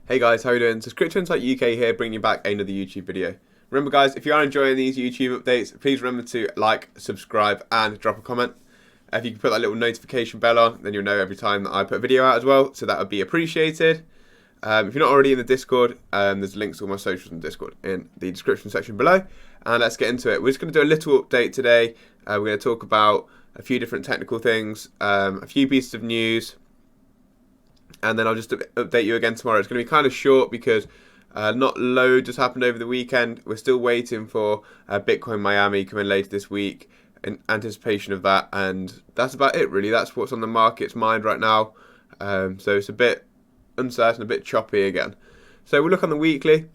Hey guys, how are you doing? So Crypto Insight UK here, bringing you back another YouTube video. Remember guys, if you are enjoying these YouTube updates, please remember to like, subscribe and drop a comment. If you can put that little notification bell on, then you'll know every time that I put a video out as well, so that would be appreciated. If you're not already in the Discord, there's links to all my socials in Discord in the description section below. And let's get into it. We're just going to do a little update today. We're going to talk about a few different technical things, a few pieces of news, and then I'll just update you again tomorrow. It's going to be kind of short because not loads has happened over the weekend. We're still waiting for Bitcoin Miami coming later this week in anticipation of that, and that's about it really. That's what's on the market's mind right now. So it's a bit uncertain, a bit choppy again. So we'll look on the weekly.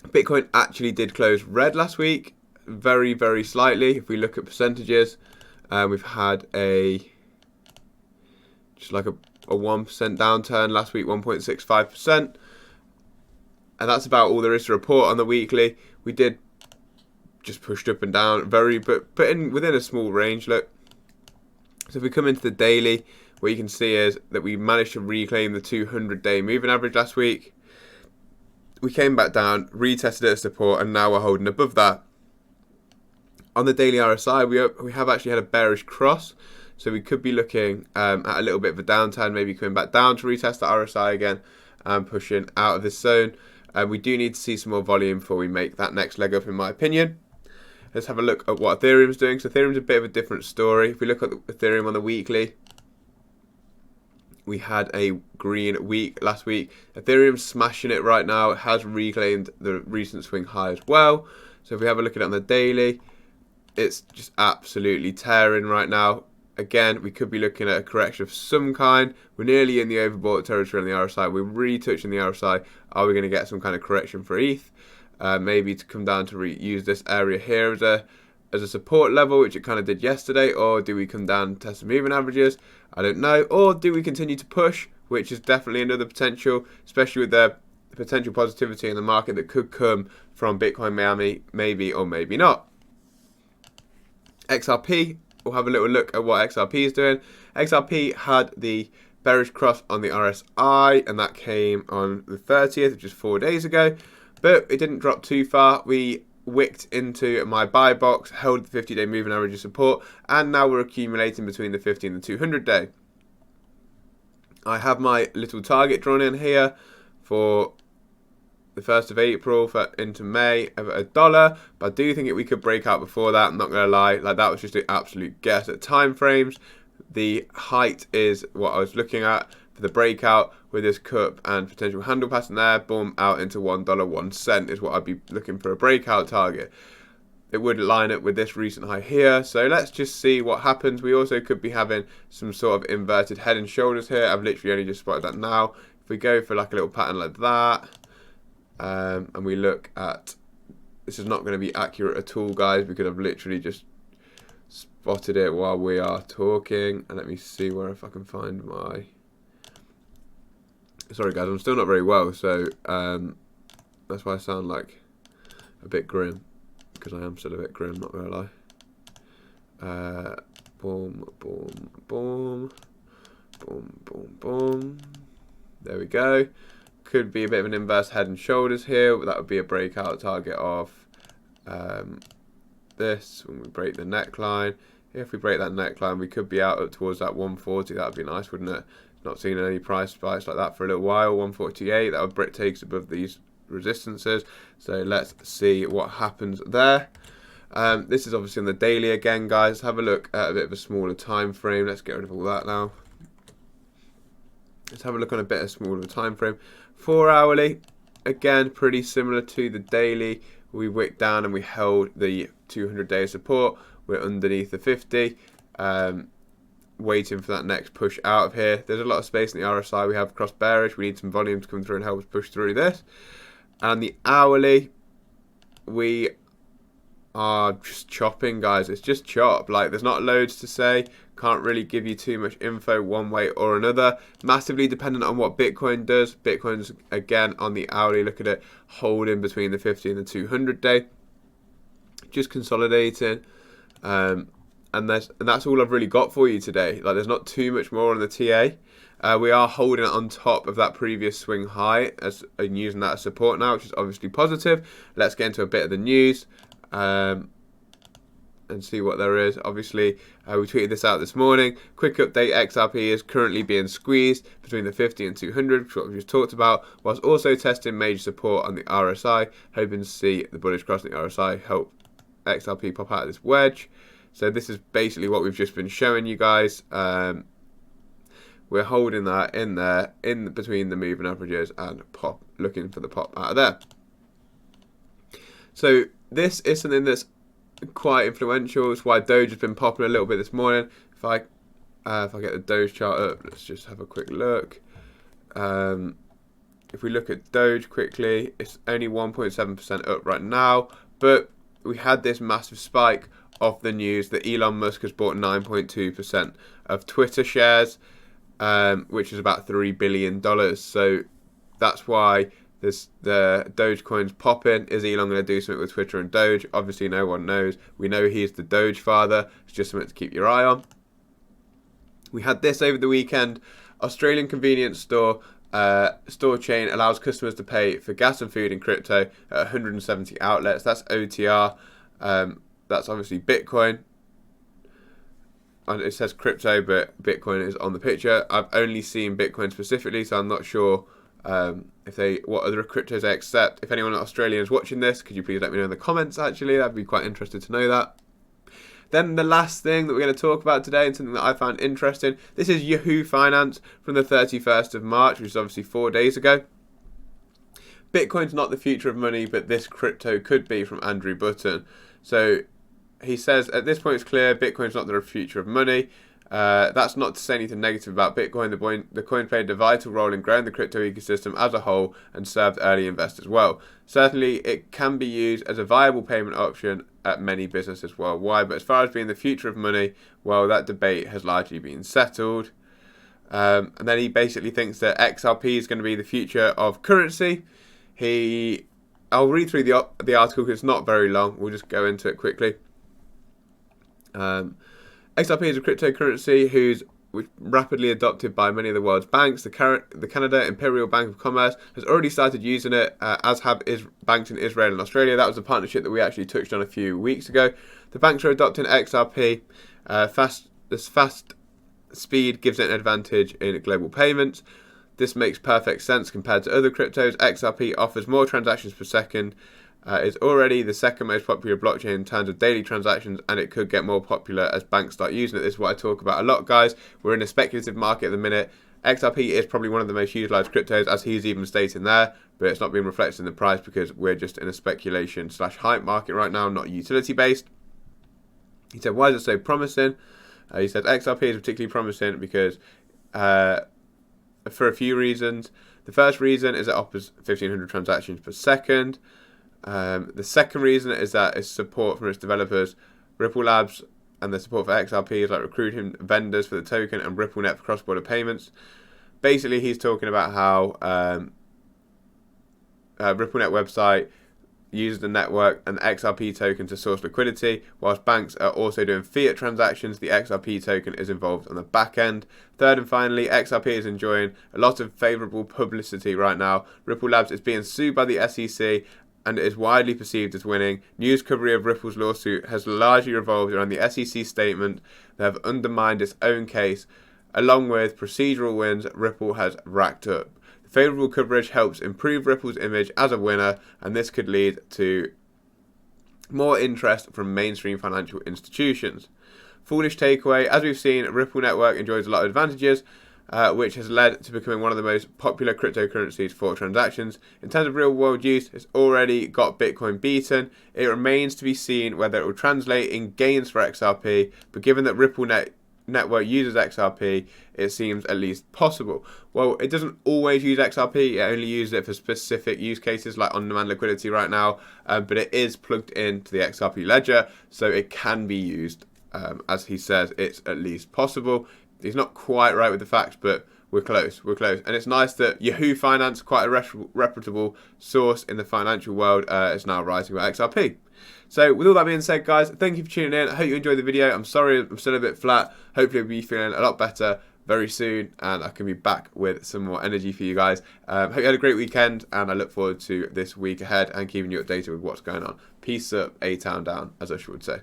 Bitcoin actually did close red last week, very, very slightly. If we look at percentages, we've had just like a 1% downturn last week, 1.65%, and that's about all there is to report on the weekly. We did just pushed up and down, but within a small range. Look, so if we come into the daily, what you can see is that we managed to reclaim the 200-day moving average last week. We came back down, retested it as support, and now we're holding above that. On the daily RSI, we have actually had a bearish cross. So we could be looking at a little bit of a downturn, maybe coming back down to retest the RSI again and pushing out of this zone. We do need to see some more volume before we make that next leg up, in my opinion. Let's have a look at what Ethereum's doing. So Ethereum's a bit of a different story. If we look at Ethereum on the weekly, we had a green week last week. Ethereum's smashing it right now. It has reclaimed the recent swing high as well. So if we have a look at it on the daily, it's just absolutely tearing right now. Again, we could be looking at a correction of some kind. We're nearly in the overbought territory on the RSI. We're really touching the RSI. Are we going to get some kind of correction for ETH? Maybe to come down to use this area here as a support level, which it kind of did yesterday, or do we come down and test the moving averages? I don't know. Or do we continue to push, which is definitely another potential, especially with the potential positivity in the market that could come from Bitcoin Miami, maybe or maybe not. XRP. We'll have a little look at what XRP is doing. XRP had the bearish cross on the RSI, and that came on the 30th, which is 4 days ago. But it didn't drop too far. We wicked into my buy box, held the 50-day moving average of support, and now we're accumulating between the 50 and the 200-day. I have my little target drawn in here for the 1st of April into May of $1, but I do think we could break out before that. I'm not going to lie, like that was just an absolute guess at time frames. The height is what I was looking at for the breakout with this cup and potential handle pattern there. Boom, out into $1.01 is what I'd be looking for a breakout target. It would line up with this recent high here, so let's just see what happens. We also could be having some sort of inverted head and shoulders here. I've literally only just spotted that now. If we go for like a little pattern like that, and we look at, this is not going to be accurate at all, guys, because I've literally just spotted it while we are talking. And let me see where if I can find my, sorry guys, I'm still not very well, so that's why I sound like a bit grim, because I am still a bit grim, not going to lie. Boom, boom, boom, boom, boom, boom. There we go. Could be a bit of an inverse head and shoulders here. That would be a breakout target of this when we break the neckline. If we break that neckline, we could be out up towards that 140. That would be nice, wouldn't it? Not seen any price spikes like that for a little while. 148, that would take us above these resistances. So let's see what happens there. This is obviously on the daily again, guys. Let's have a look at a bit of a smaller time frame. Let's get rid of all that now. Let's have a look on a bit of smaller time frame. 4 hourly, again, pretty similar to the daily. We wicked down and we held the 200-day support. We're underneath the 50, waiting for that next push out of here. There's a lot of space in the RSI. We have cross bearish. We need some volume to come through and help us push through this. And the hourly, we are just chopping, guys. It's just chop. Like, there's not loads to say. Can't really give you too much info one way or another. Massively dependent on what Bitcoin does. Bitcoin's, again, on the hourly, look at it, holding between the 50 and the 200-day. Just consolidating. And that's all I've really got for you today. Like, there's not too much more on the TA. We are holding it on top of that previous swing high and using that as support now, which is obviously positive. Let's get into a bit of the news and see what there is. Obviously, we tweeted this out this morning. Quick update, XRP is currently being squeezed between the 50 and 200, which is what we just talked about, whilst also testing major support on the RSI, hoping to see the bullish cross on the RSI help XRP pop out of this wedge. So this is basically what we've just been showing you guys. We're holding that in there, in between the moving averages, and looking for the pop out of there. So this is something that's quite influential. It's why Doge has been popping a little bit this morning. If I get the Doge chart up, let's just have a quick look. If we look at Doge quickly, it's only 1.7% up right now, but we had this massive spike off the news that Elon Musk has bought 9.2% of Twitter shares, which is about $3 billion. So that's why the Dogecoin's popping. Is Elon going to do something with Twitter and Doge? Obviously, no one knows. We know he's the Doge father. It's just something to keep your eye on. We had this over the weekend. Australian convenience store chain allows customers to pay for gas and food in crypto at 170 outlets. That's OTR. That's obviously Bitcoin. And it says crypto, but Bitcoin is on the picture. I've only seen Bitcoin specifically, so I'm not sure what other cryptos they accept. If anyone in Australia is watching this, could you please let me know in the comments? Actually, I'd be quite interested to know that. Then the last thing that we're going to talk about today, and something that I found interesting, this is Yahoo Finance from the 31st of March, which is obviously 4 days ago. Bitcoin's not the future of money, but this crypto could be, from Andrew Button. So he says, at this point it's clear Bitcoin's not the future of money. That's not to say anything negative about Bitcoin. The coin played a vital role in growing the crypto ecosystem as a whole and served early investors well. Certainly, it can be used as a viable payment option at many businesses worldwide, but as far as being the future of money, well, that debate has largely been settled. And then he basically thinks that XRP is going to be the future of currency. I'll read through the article because it's not very long. We'll just go into it quickly. XRP is a cryptocurrency which rapidly adopted by many of the world's banks. The Canada Imperial Bank of Commerce has already started using it, as have banks in Israel and Australia. That was a partnership that we actually touched on a few weeks ago. The banks are adopting XRP. This fast speed gives it an advantage in global payments. This makes perfect sense compared to other cryptos. XRP offers more transactions per second. It's already the second most popular blockchain in terms of daily transactions, and it could get more popular as banks start using it. This is what I talk about a lot, guys. We're in a speculative market at the minute. XRP is probably one of the most utilized cryptos, as he's even stating there, but it's not being reflected in the price because we're just in a speculation/hype market right now, not utility based. He said, why is it so promising? He said XRP is particularly promising because for a few reasons. The first reason is it offers 1,500 transactions per second. The second reason is that it's support from its developers, Ripple Labs, and the support for XRP is like recruiting vendors for the token and RippleNet for cross-border payments. Basically, he's talking about how RippleNet website uses the network and the XRP token to source liquidity, whilst banks are also doing fiat transactions. The XRP token is involved on the back end. Third and finally, XRP is enjoying a lot of favourable publicity right now. Ripple Labs is being sued by the SEC, and it is widely perceived as winning. News coverage of Ripple's lawsuit has largely revolved around the SEC statement that have undermined its own case, along with procedural wins Ripple has racked up. The favourable coverage helps improve Ripple's image as a winner, and this could lead to more interest from mainstream financial institutions. Foolish takeaway, as we've seen, Ripple Network enjoys a lot of advantages, which has led to becoming one of the most popular cryptocurrencies for transactions. In terms of real-world use, it's already got Bitcoin beaten. It remains to be seen whether it will translate in gains for XRP, but given that Ripple Network uses XRP, it seems at least possible. Well, it doesn't always use XRP, it only uses it for specific use cases like on-demand liquidity right now, but it is plugged into the XRP ledger, so it can be used. As he says, it's at least possible. He's not quite right with the facts, but we're close. And it's nice that Yahoo Finance, quite a reputable source in the financial world, is now writing about XRP. So with all that being said, guys, thank you for tuning in. I hope you enjoyed the video. I'm sorry I'm still a bit flat. Hopefully I'll be feeling a lot better very soon, and I can be back with some more energy for you guys. Hope you had a great weekend, and I look forward to this week ahead and keeping you updated with what's going on. Peace up, A-Town down, as I should say.